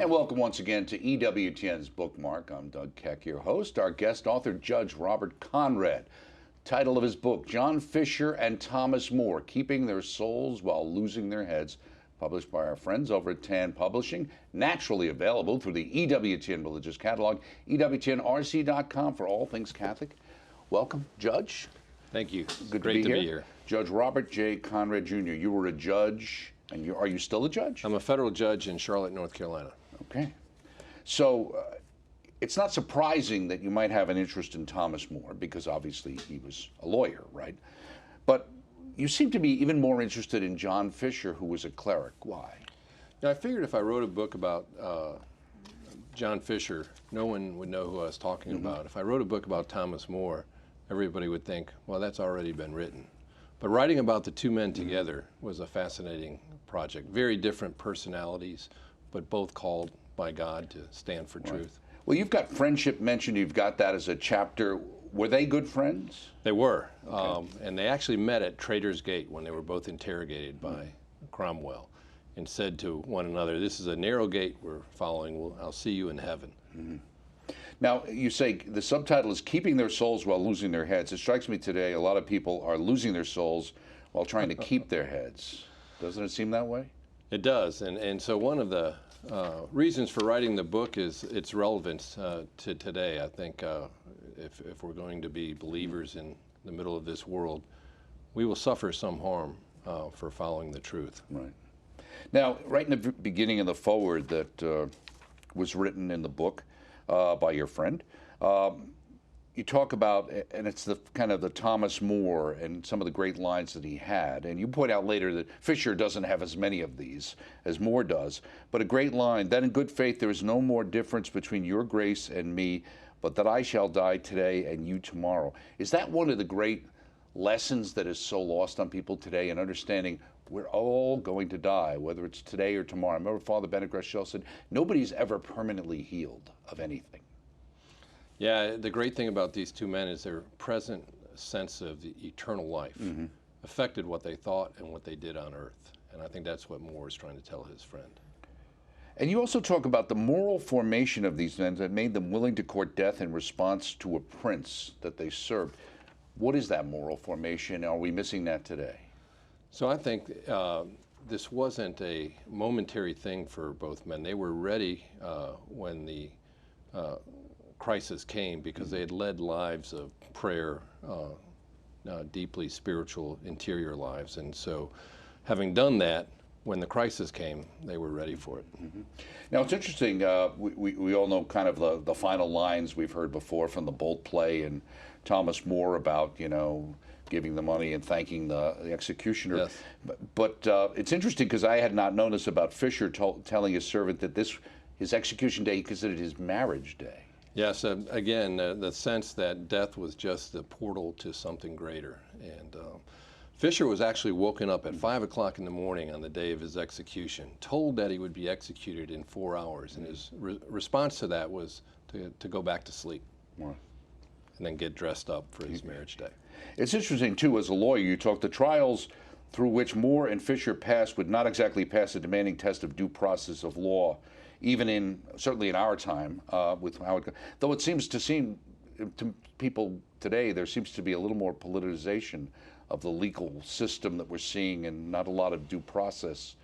And welcome once again to EWTN's Bookmark. I'm Doug Keck, your host. Our guest author, Judge Robert Conrad. Title of his book, John Fisher and Thomas More, Keeping Their Souls While Losing Their Heads, published by our friends over at Tan Publishing, naturally available through the EWTN Religious Catalog, EWTNRC.com for all things Catholic. Welcome, Judge. Thank you. Good Great to be here. Judge Robert J. Conrad, Jr., you were a judge, and are you still a judge? I'm a federal judge in Charlotte, North Carolina. Okay. So it's not surprising that you might have an interest in Thomas More, because obviously he was a lawyer, right? But you seem to be even more interested in John Fisher, who was a cleric. Why? Now, I figured if I wrote a book about John Fisher, no one would know who I was talking about. If I wrote a book about Thomas More, everybody would think, well, that's already been written. But writing about the two men together was a fascinating project. Very different personalities, but both called by God to stand for truth. Well, you've got friendship mentioned. You've got that as a chapter. Were they good friends? They were. Okay. And they actually met at Traitor's Gate when they were both interrogated by Cromwell and said to one another, this is a narrow gate we're following. I'll see you in heaven. Now, you say the subtitle is Keeping Their Souls While Losing Their Heads. It strikes me today a lot of people are losing their souls while trying to keep their heads. Doesn't it seem that way? It does. And so one of the reasons for writing the book is its relevance to today. I think if we're going to be believers in the middle of this world, we will suffer some harm for following the truth. Right. Now, right in the beginning of the foreword that was written in the book by your friend, you talk about, and it's the kind of the Thomas More and some of the great lines that he had. And you point out later that Fisher doesn't have as many of these as More does. But a great line, that in good faith there is no more difference between your grace and me, but that I shall die today and you tomorrow. Is that one of the great lessons that is so lost on people today, in understanding we're all going to die, whether it's today or tomorrow? I remember Father Bennett Greshel said, nobody's ever permanently healed of anything. Yeah, the great thing about these two men is their present sense of the eternal life affected what they thought and what they did on earth. And I think that's what More is trying to tell his friend. And you also talk about the moral formation of these men that made them willing to court death in response to a prince that they served. What is that moral formation? Are we missing that today? So I think this wasn't a momentary thing for both men. They were ready when the crisis came, because they had led lives of prayer, deeply spiritual interior lives. And so having done that, when the crisis came, they were ready for it. Now, it's interesting. We all know kind of the final lines we've heard before from the Bolt play and Thomas More about, giving the money and thanking the executioner. Yes. But it's interesting because I had not known this about Fisher telling his servant that his execution day, he considered his marriage day. Yes, again, the sense that death was just the portal to something greater. And Fisher was actually woken up at 5 o'clock in the morning on the day of his execution, told that he would be executed in 4 hours. And his response to that was to go back to sleep. Wow. And then get dressed up for his marriage day. It's interesting, too, as a lawyer, you talk the trials through which More and Fisher passed would not exactly pass a demanding test of due process of law, even certainly in our time, with how though it seems to people today, there seems to be a little more politicization of the legal system that we're seeing, and not a lot of due process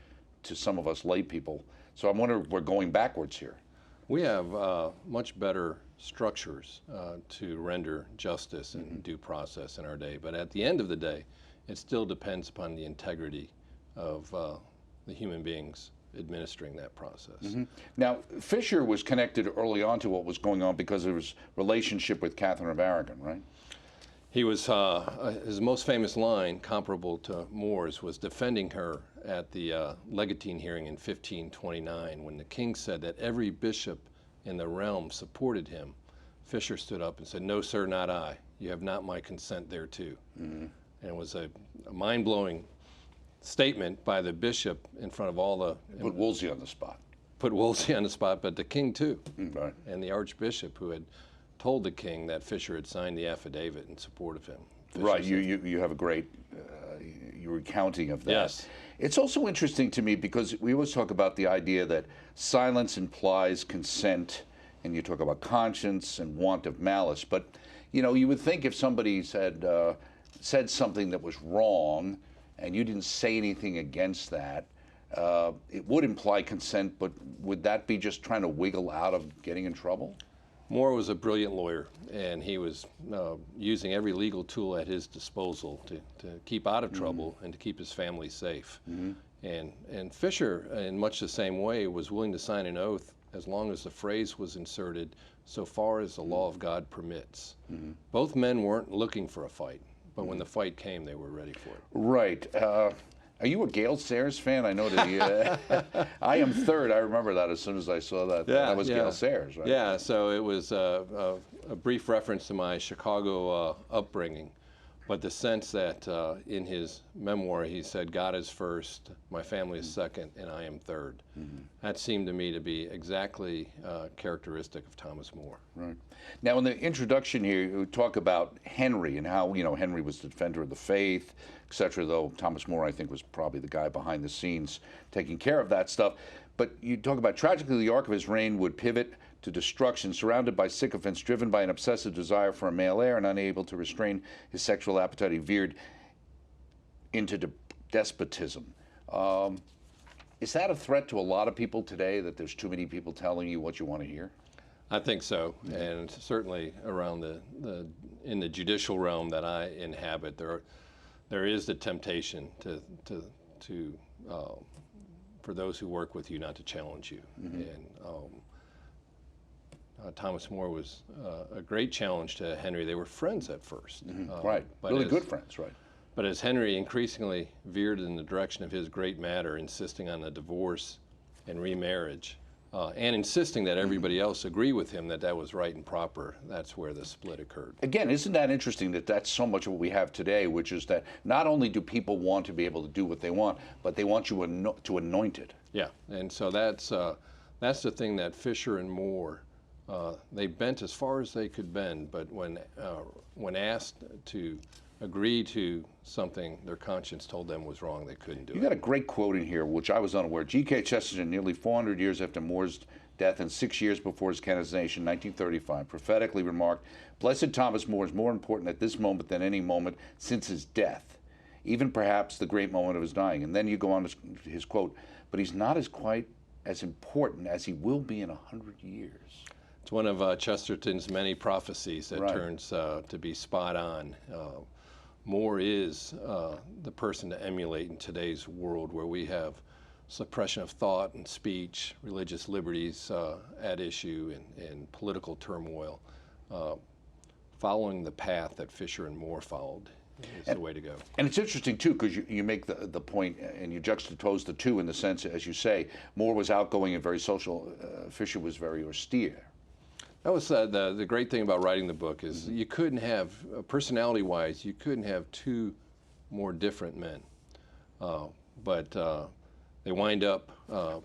to some of us lay people. So I wonder if we're going backwards here. We have much better structures to render justice and due process in our day. But at the end of the day, it still depends upon the integrity of the human beings administering that process. Now, Fisher was connected early on to what was going on because of his relationship with Catherine of Aragon, right? He was, his most famous line, comparable to More's, was defending her at the Legatine hearing in 1529, when the king said that every bishop in the realm supported him. Fisher stood up and said, "No, sir, not I. You have not my consent thereto." And it was a mind-blowing statement by the bishop in front of all the... Put Wolsey on the spot. Put Wolsey on the spot, but the king too. Right. And the archbishop, who had told the king that Fisher had signed the affidavit in support of him. Fisher right, you have a great, recounting of that. Yes. It's also interesting to me because we always talk about the idea that silence implies consent, and you talk about conscience and want of malice. But you would think if somebody said something that was wrong, and you didn't say anything against that, it would imply consent. But would that be just trying to wiggle out of getting in trouble? Moore was a brilliant lawyer, and he was using every legal tool at his disposal to keep out of trouble and to keep his family safe. And Fisher, in much the same way, was willing to sign an oath as long as the phrase was inserted, so far as the law of God permits. Both men weren't looking for a fight, but when the fight came, they were ready for it. Right. Are you a Gale Sayers fan? I know that I am third. I remember that as soon as I saw that. That was Gale Sayers, right? Yeah, so it was a brief reference to my Chicago upbringing, but the sense that in his memoir he said, God is first, my family is second, and I am third. That seemed to me to be exactly characteristic of Thomas More. Right. Now, in the introduction here, you talk about Henry and how, Henry was the defender of the faith, etc., though Thomas More, I think, was probably the guy behind the scenes taking care of that stuff. But you talk about, tragically, the arc of his reign would pivot to destruction, surrounded by sycophants, driven by an obsessive desire for a male heir, and unable to restrain his sexual appetite, he veered into despotism. Is that a threat to a lot of people today, that there's too many people telling you what you want to hear? I think so, and certainly around in the judicial realm that I inhabit, there is the temptation for those who work with you not to challenge you. And Thomas More was a great challenge to Henry. They were friends at first. Right, but really good friends, right. But as Henry increasingly veered in the direction of his great matter, insisting on a divorce and remarriage, and insisting that everybody else agree with him that was right and proper, that's where the split occurred. Again, isn't that interesting that that's so much of what we have today, which is that not only do people want to be able to do what they want, but they want you to anoint it. Yeah, and so that's the thing that Fisher and More, they bent as far as they could bend, but when asked to agree to something their conscience told them was wrong, they couldn't do it. You got a great quote in here, which I was unaware. G.K. Chesterton, nearly 400 years after More's death and 6 years before his canonization, 1935, prophetically remarked, "Blessed Thomas More is more important at this moment than any moment since his death, even perhaps the great moment of his dying." And then you go on to his quote, "But he's not quite as important as he will be in 100 years." It's one of Chesterton's many prophecies that Right. turns to be spot on. More is the person to emulate in today's world, where we have suppression of thought and speech, religious liberties at issue, and political turmoil. Following the path that Fisher and More followed is the way to go. And it's interesting, too, because you make the point and you juxtapose the two in the sense, as you say, More was outgoing and very social. Fisher was very austere. That was the great thing about writing the book is you couldn't have, personality-wise, you couldn't have two more different men. But they wind up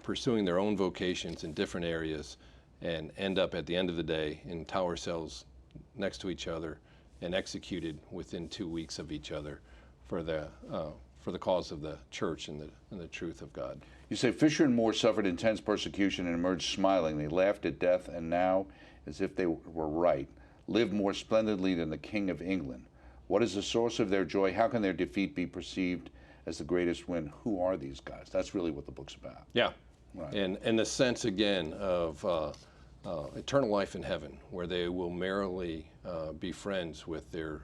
pursuing their own vocations in different areas and end up at the end of the day in tower cells next to each other and executed within 2 weeks of each other for the cause of the church and the truth of God. You say Fisher and More suffered intense persecution and emerged smiling. They laughed at death and now, as if they were right, lived more splendidly than the King of England. What is the source of their joy? How can their defeat be perceived as the greatest win? Who are these guys? That's really what the book's about. Yeah, Right. and the sense again of eternal life in heaven, where they will merrily be friends with their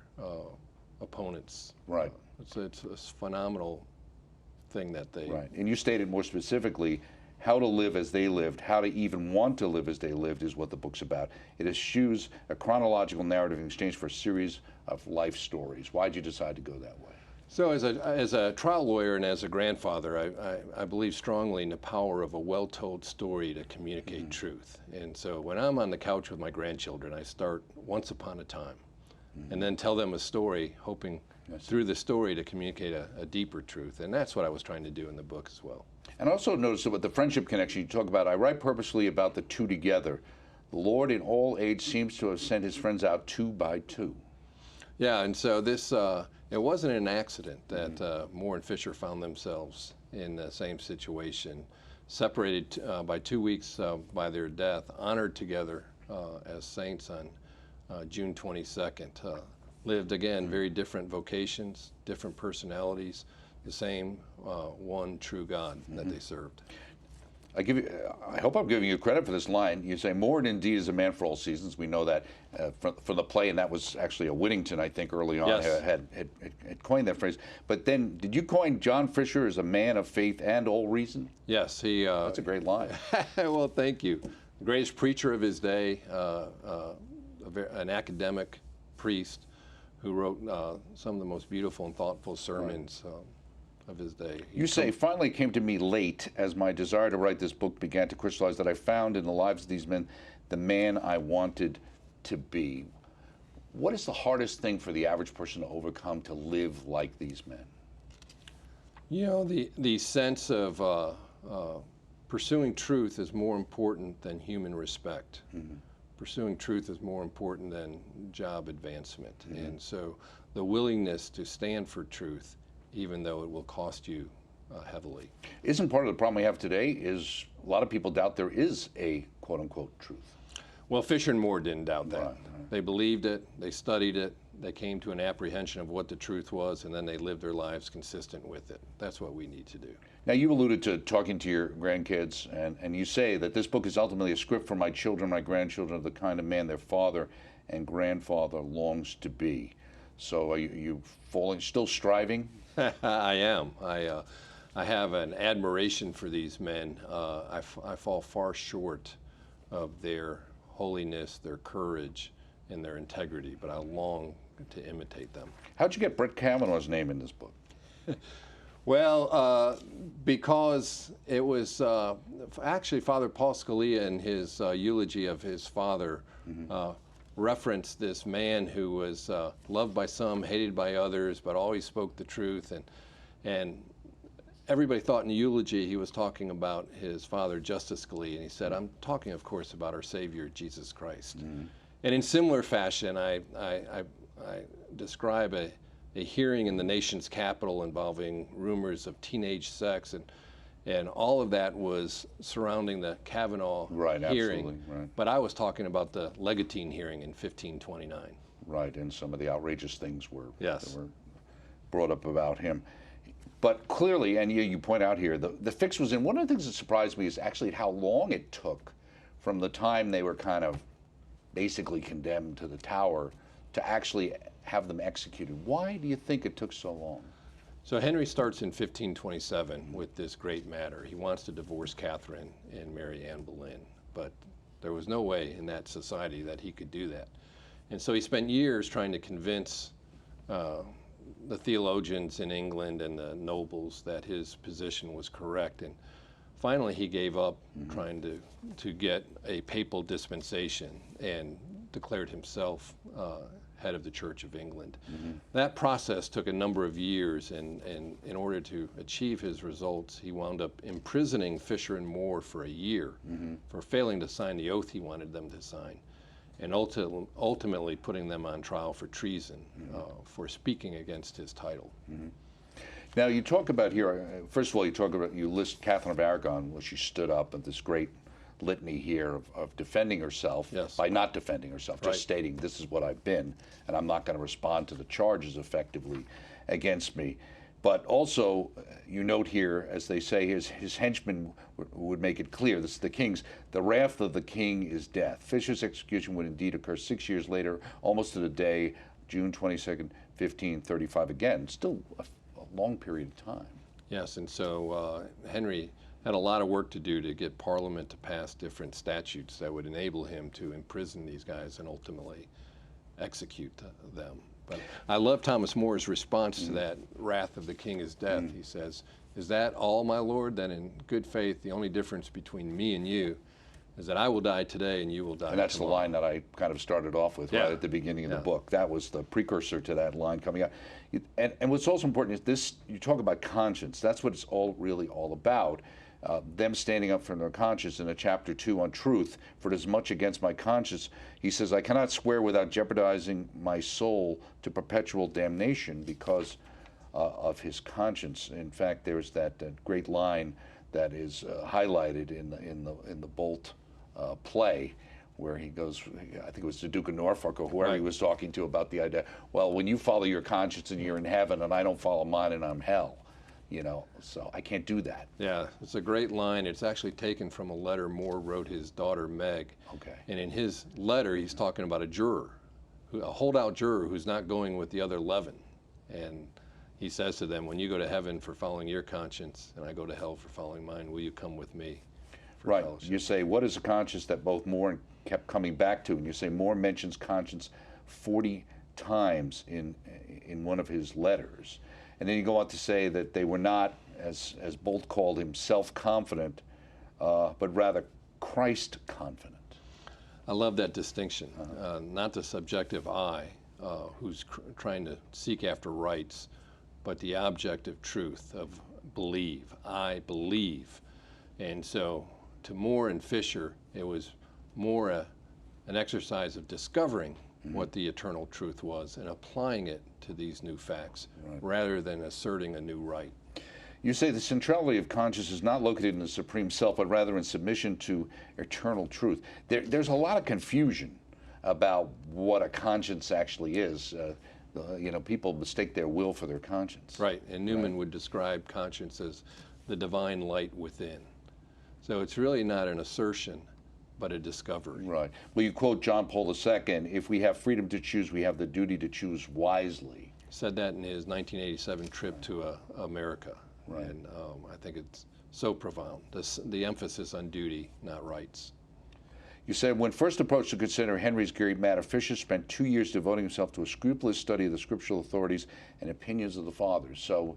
opponents. Right. It's a phenomenal thing that they. Right. And you stated more specifically how to live as they lived, how to even want to live as they lived is what the book's about. It eschews a chronological narrative in exchange for a series of life stories. Why'd you decide to go that way? So as a trial lawyer and as a grandfather, I believe strongly in the power of a well-told story to communicate truth. And so when I'm on the couch with my grandchildren, I start once upon a time and then tell them a story, hoping through the story to communicate a deeper truth. And that's what I was trying to do in the book as well. And also notice that with the friendship connection you talk about, I write purposely about the two together. The Lord in all age seems to have sent his friends out two by two. Yeah, and so this, It wasn't an accident that Moore and Fisher found themselves in the same situation, separated by 2 weeks by their death, honored together as saints on June 22nd. Lived again very different vocations, different personalities, the same one true God that they served. I hope I'm giving you credit for this line. You say, Moore indeed is a man for all seasons. We know that from the play, and that was actually a Whittington, I think, early on, Yes. had coined that phrase. But then, did you coin John Fisher as a man of faith and all reason? Yes, he. That's a great line. Well, thank you. The greatest preacher of his day, an academic priest who wrote some of the most beautiful and thoughtful sermons of his day. You say, finally it came to me late as my desire to write this book began to crystallize that I found in the lives of these men the man I wanted to be. What is the hardest thing for the average person to overcome to live like these men? You know, the sense of pursuing truth is more important than human respect. Pursuing truth is more important than job advancement. And so the willingness to stand for truth, even though it will cost you heavily. Isn't part of the problem we have today is a lot of people doubt there is a quote-unquote truth? Well, Fisher and Moore didn't doubt that. Right. They believed it, they studied it, they came to an apprehension of what the truth was, and then they lived their lives consistent with it. That's what we need to do. Now, you alluded to talking to your grandkids, and you say that this book is ultimately a script for my children, my grandchildren, of the kind of man their father and grandfather longs to be. So are you still striving? I am. I have an admiration for these men. I fall far short of their holiness, their courage, and their integrity, but I long to imitate them. How'd you get Brett Kavanaugh's name in this book? Well, because it was actually Father Paul Scalia in his eulogy of his father referenced this man who was loved by some, hated by others, but always spoke the truth. And everybody thought in the eulogy he was talking about his father, Justice Scalia, and he said, I'm talking, of course, about our Savior, Jesus Christ. And in similar fashion, I describe a hearing in the nation's capital involving rumors of teenage sex, and all of that was surrounding the Kavanaugh hearing. Absolutely, right. But I was talking about the Legatine hearing in 1529. Right, and some of the outrageous things were, Yes. that were brought up about him. But clearly, and you point out here, the fix was in. One of the things that surprised me is actually how long it took from the time they were kind of basically condemned to the tower to actually have them executed. Why do you think it took so long? So Henry starts in 1527 with this great matter. He wants to divorce Catherine and marry Anne Boleyn, but there was no way in that society that he could do that. And so he spent years trying to convince the theologians in England and the nobles that his position was correct. And finally he gave up trying to get a papal dispensation and declared himself head of the Church of England. That process took a number of years, and in order to achieve his results, he wound up imprisoning Fisher and Moore for a year for failing to sign the oath he wanted them to sign, and ultimately putting them on trial for treason for speaking against his title. Now, you talk about here, first of all, you list Catherine of Aragon, where she stood up at this great litany here of defending herself. Yes. By not defending herself, just Right. stating this is what I've been, and I'm not going to respond to the charges effectively against me. But also, you note here, as they say, his henchmen would make it clear, this is the king's, the wrath of the king is death. Fisher's execution would indeed occur 6 years later, almost to the day, June 22nd, 1535. Again, still a long period of time. Yes, and so Henry had a lot of work to do to get Parliament to pass different statutes that would enable him to imprison these guys and ultimately execute them. But I love Thomas More's response to that wrath of the king is death. He says, "Is that all, my lord? Then in good faith, the only difference between me and you is that I will die today and you will die And that's tomorrow." the line that I kind of started off with Yeah. right at the beginning of the Yeah. book. That was the precursor to that line coming out. And what's also important is this, you talk about conscience. That's what it's all really all about. them standing up for their conscience in a chapter 2 on truth. For it is much against my conscience, he says, I cannot swear without jeopardizing my soul to perpetual damnation because of his conscience. In fact, there's that great line that is highlighted in the Bolt play, where he goes, I think it was the Duke of Norfolk or whoever he was talking to, about the idea, well, when you follow your conscience and you're in heaven and I don't follow mine and I'm hell, you know, so I can't do that. Yeah, it's a great line. It's actually taken from a letter Moore wrote his daughter Meg. Okay. And in his letter, he's talking about a juror, a holdout juror who's not going with the other 11. And he says to them, when you go to heaven for following your conscience and I go to hell for following mine, will you come with me for Right. fellowship? You say, what is a conscience, that both Moore kept coming back to? And you say Moore mentions conscience 40 times in one of his letters. And then you go on to say that they were not, as Bolt called him, self-confident, but rather Christ-confident. I love that distinction. Not the subjective I, who's trying to seek after rights, but the objective truth of believe. I believe. And so to Moore and Fisher, it was more an exercise of discovering what the eternal truth was and applying it to these new facts, rather than asserting a new right. You say the centrality of conscience is not located in the supreme self, but rather in submission to eternal truth. There's a lot of confusion about what a conscience actually is. You know, people mistake their will for their conscience. Right, and Newman would describe conscience as the divine light within. So it's really not an assertion, but a discovery. Right. Well, you quote John Paul II, if we have freedom to choose, we have the duty to choose wisely. Said that in his 1987 trip to America. Right. And I think it's so profound, the emphasis on duty, not rights. You said, when first approached to consider Henry's great matter, Fisher spent 2 years devoting himself to a scrupulous study of the scriptural authorities and opinions of the fathers. So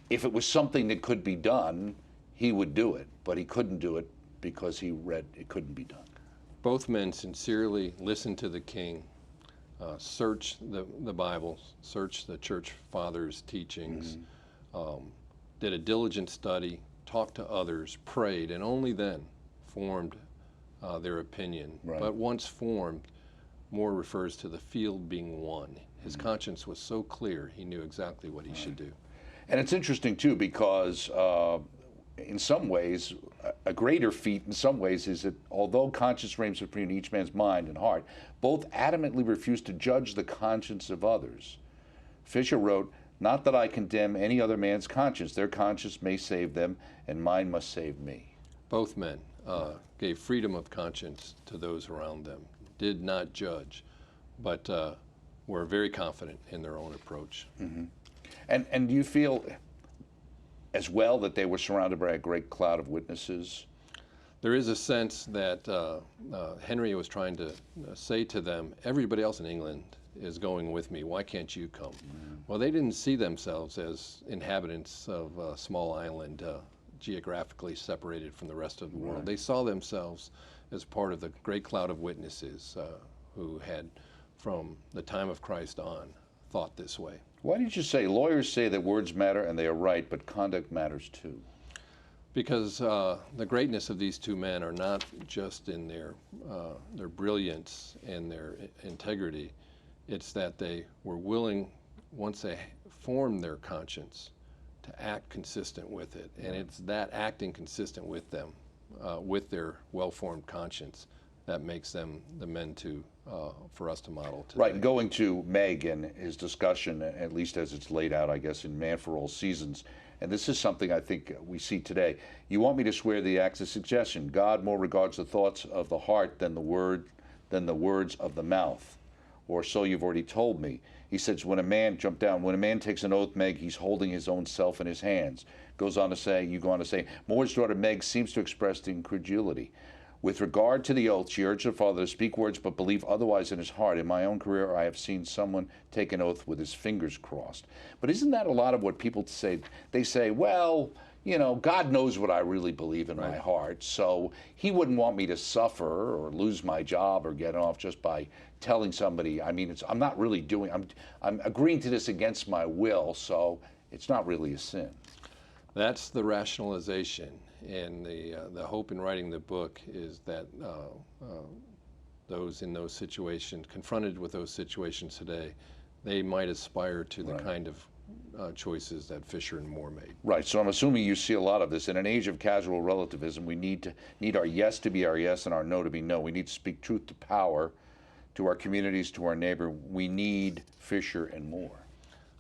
if it was something that could be done, he would do it, but he couldn't do it because he read it couldn't be done. Both men sincerely listened to the king, searched the Bible, searched the church fathers' teachings, did a diligent study, talked to others, prayed, and only then formed their opinion. Right. But once formed, Moore refers to the field being won. His conscience was so clear, he knew exactly what he should do. And it's interesting, too, because in some ways, a greater feat in some ways is that although conscience reigns supreme in each man's mind and heart, both adamantly refuse to judge the conscience of others. Fisher wrote, not that I condemn any other man's conscience. Their conscience may save them, and mine must save me. Both men gave freedom of conscience to those around them, did not judge, but were very confident in their own approach. And do you feel as well that they were surrounded by a great cloud of witnesses? There is a sense that Henry was trying to say to them, everybody else in England is going with me, why can't you come? Well, they didn't see themselves as inhabitants of a small island geographically separated from the rest of the world. They saw themselves as part of the great cloud of witnesses who had, from the time of Christ on, thought this way. Why did you say lawyers say that words matter and they are right, but conduct matters too? Because the greatness of these two men are not just in their brilliance and their integrity. It's that they were willing, once they formed their conscience, to act consistent with it. And it's that acting consistent with them, with their well-formed conscience, that makes them the men for us to model today. Right, and going to Meg and his discussion, at least as it's laid out, I guess, in Man for All Seasons, and this is something I think we see today. You want me to swear the acts of suggestion. God more regards the thoughts of the heart than the words of the mouth. Or so you've already told me. He says, when a man takes an oath, Meg, he's holding his own self in his hands. You go on to say, Moore's daughter Meg seems to express incredulity. With regard to the oath, she urged her father to speak words but believe otherwise in his heart. In my own career, I have seen someone take an oath with his fingers crossed. But isn't that a lot of what people say? They say, well, you know, God knows what I really believe in my heart, so he wouldn't want me to suffer or lose my job or get off just by telling somebody. I mean, I'm not really doing, I'm agreeing to this against my will, so it's not really a sin. That's the rationalization, and the hope in writing the book is that those in those situations, confronted with those situations today, they might aspire to the kind of choices that Fisher and Moore made. Right. So I'm assuming you see a lot of this. In an age of casual relativism, we need our yes to be our yes and our no to be no. We need to speak truth to power, to our communities, to our neighbor. We need Fisher and Moore.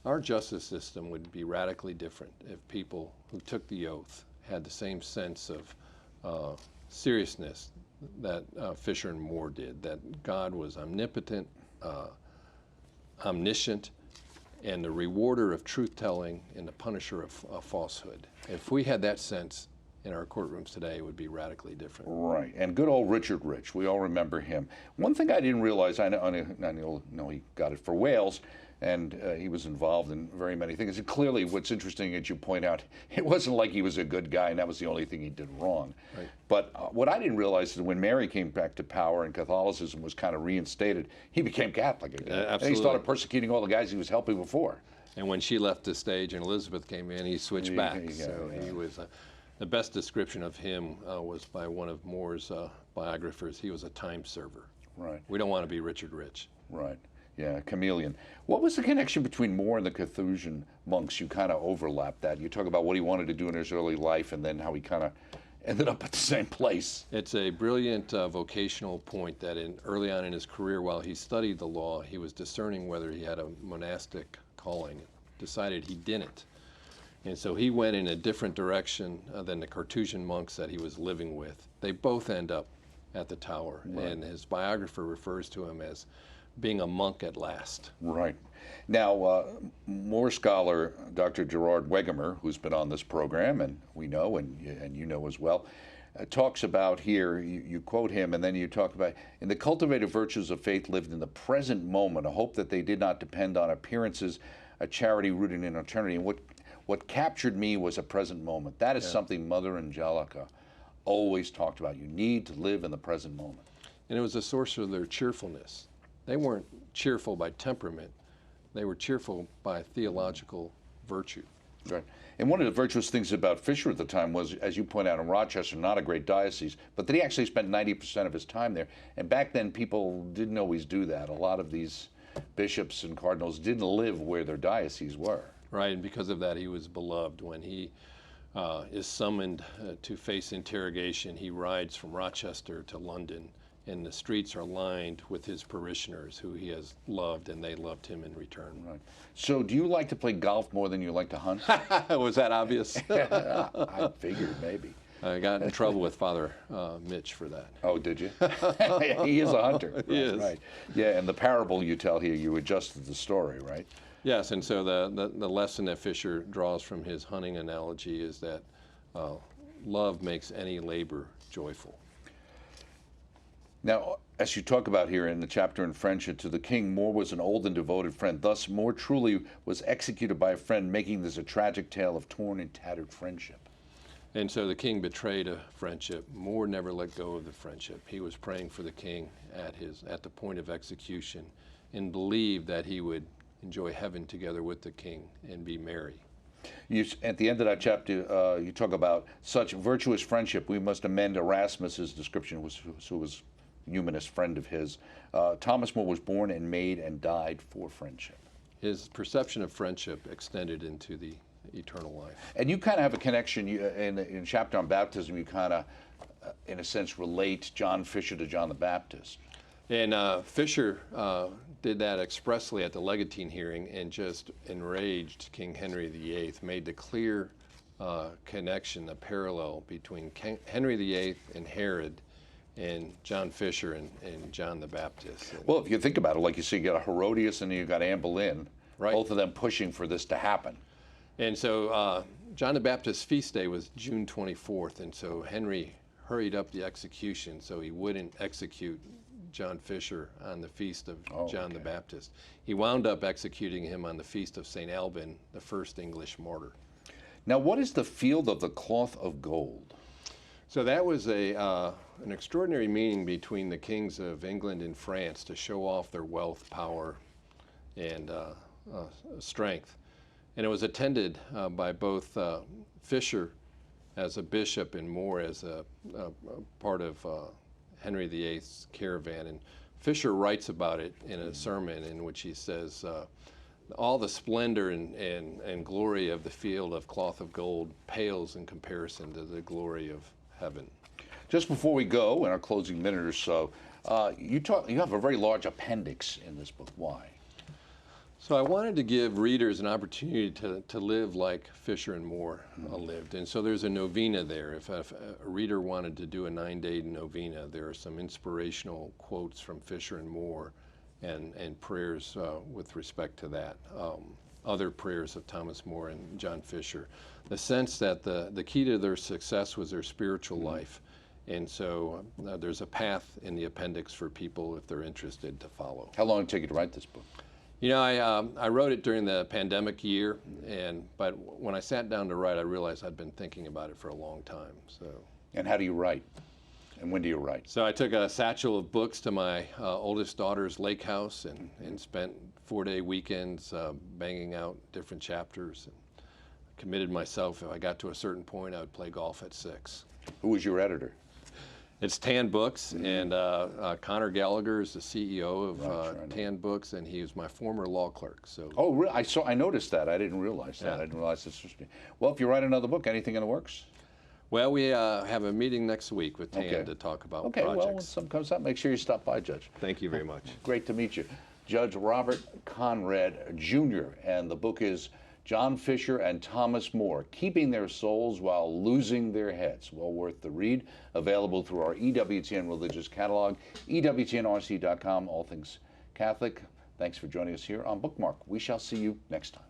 Our justice system would be radically different if people who took the oath had the same sense of seriousness that Fisher and Moore did, that God was omnipotent, omniscient, and the rewarder of truth-telling and the punisher of falsehood. If we had that sense in our courtrooms today, it would be radically different. Right. And good old Richard Rich, we all remember him. One thing I didn't realize, I know he got it for Wales, and he was involved in very many things. And clearly, what's interesting, as you point out, it wasn't like he was a good guy and that was the only thing he did wrong. Right. But what I didn't realize is when Mary came back to power and Catholicism was kind of reinstated, he became Catholic again. Absolutely. And he started persecuting all the guys he was helping before. And when she left the stage and Elizabeth came in, he switched back. He was, the best description of him was by one of Moore's biographers. He was a time server. Right. We don't want to be Richard Rich. Right. Yeah, chameleon. What was the connection between Moore and the Carthusian monks? You kind of overlapped that. You talk about what he wanted to do in his early life and then how he kind of ended up at the same place. It's a brilliant vocational point that early on in his career, while he studied the law, he was discerning whether he had a monastic calling, decided he didn't. And so he went in a different direction than the Carthusian monks that he was living with. They both end up at the tower, and his biographer refers to him as being a monk at last. Right. Now, Moore scholar Dr. Gerard Wegemer, who's been on this program, and we know, and you know as well, talks about here, you quote him, and then you talk about, in the cultivated virtues of faith lived in the present moment, a hope that they did not depend on appearances, a charity rooted in eternity. And what captured me was a present moment. That is something Mother Angelica always talked about. You need to live in the present moment. And it was a source of their cheerfulness. They weren't cheerful by temperament. They were cheerful by theological virtue. Right. And one of the virtuous things about Fisher at the time was, as you point out, in Rochester, not a great diocese, but that he actually spent 90% of his time there. And back then, people didn't always do that. A lot of these bishops and cardinals didn't live where their dioceses were. Right, and because of that, he was beloved. When he is summoned to face interrogation, he rides from Rochester to London, and the streets are lined with his parishioners who he has loved, and they loved him in return. Right. So do you like to play golf more than you like to hunt? Was that obvious? I figured maybe. I got in trouble with Father Mitch for that. Oh, did you? He is a hunter. He is. Right. Yeah, and the parable you tell here, you adjusted the story, right? Yes, and so the lesson that Fisher draws from his hunting analogy is that love makes any labor joyful. Now, as you talk about here in the chapter in Friendship, to the king, Moore was an old and devoted friend. Thus, Moore truly was executed by a friend, making this a tragic tale of torn and tattered friendship. And so the king betrayed a friendship. Moore never let go of the friendship. He was praying for the king at the point of execution and believed that he would enjoy heaven together with the king and be merry. At the end of that chapter, you talk about such virtuous friendship. We must amend Erasmus's description, who was a humanist friend of his. Thomas More was born and made and died for friendship. His perception of friendship extended into the eternal life. And you kind of have a connection in chapter on baptism. You kind of, in a sense, relate John Fisher to John the Baptist. And Fisher did that expressly at the Legatine hearing and just enraged King Henry VIII, made the clear connection, the parallel between Henry VIII and Herod and John Fisher and John the Baptist. Well, if you think about it, like you see, you got a Herodias and you got Anne Boleyn, right, both of them pushing for this to happen. And so John the Baptist's feast day was June 24th, and so Henry hurried up the execution so he wouldn't execute John Fisher on the feast of John the Baptist. He wound up executing him on the feast of St. Alban, the first English martyr. Now, what is the field of the cloth of gold? So that was an extraordinary meeting between the kings of England and France to show off their wealth, power, and strength. and it was attended by both Fisher as a bishop and Moore as a part of Henry VIII's caravan. And Fisher writes about it in a sermon in which he says, all the splendor and glory of the field of cloth of gold pales in comparison to the glory of heaven. Just before we go, in our closing minute or so, you have a very large appendix in this book. Why? So I wanted to give readers an opportunity to live like Fisher and Moore lived. And so there's a novena there. If a reader wanted to do a 9-day novena, there are some inspirational quotes from Fisher and Moore and prayers with respect to that. Other prayers of Thomas More and John Fisher. The sense that the key to their success was their spiritual life. And so there's a path in the appendix for people, if they're interested, to follow. How long did it take you to write this book? You know, I wrote it during the pandemic year, but when I sat down to write, I realized I'd been thinking about it for a long time. And how do you write? And when do you write? So I took a satchel of books to my oldest daughter's lake house and spent 4-day weekends banging out different chapters. And committed myself, if I got to a certain point, I would play golf at 6. Who was your editor? It's Tan Books, and Connor Gallagher is the CEO of Tan Books, and he was my former law clerk. So. Oh, really? I noticed that. I didn't realize that. Yeah. I didn't realize this was. Well, if you write another book, anything in the works? Well, we have a meeting next week with Tan to talk about projects. Well, when something comes up, make sure you stop by, Judge. Thank you very much. Great to meet you. Judge Robert Conrad, Jr., and the book is John Fisher and Thomas More, Keeping Their Souls While Losing Their Heads. Well worth the read. Available through our EWTN Religious Catalog, EWTNRC.com, all things Catholic. Thanks for joining us here on Bookmark. We shall see you next time.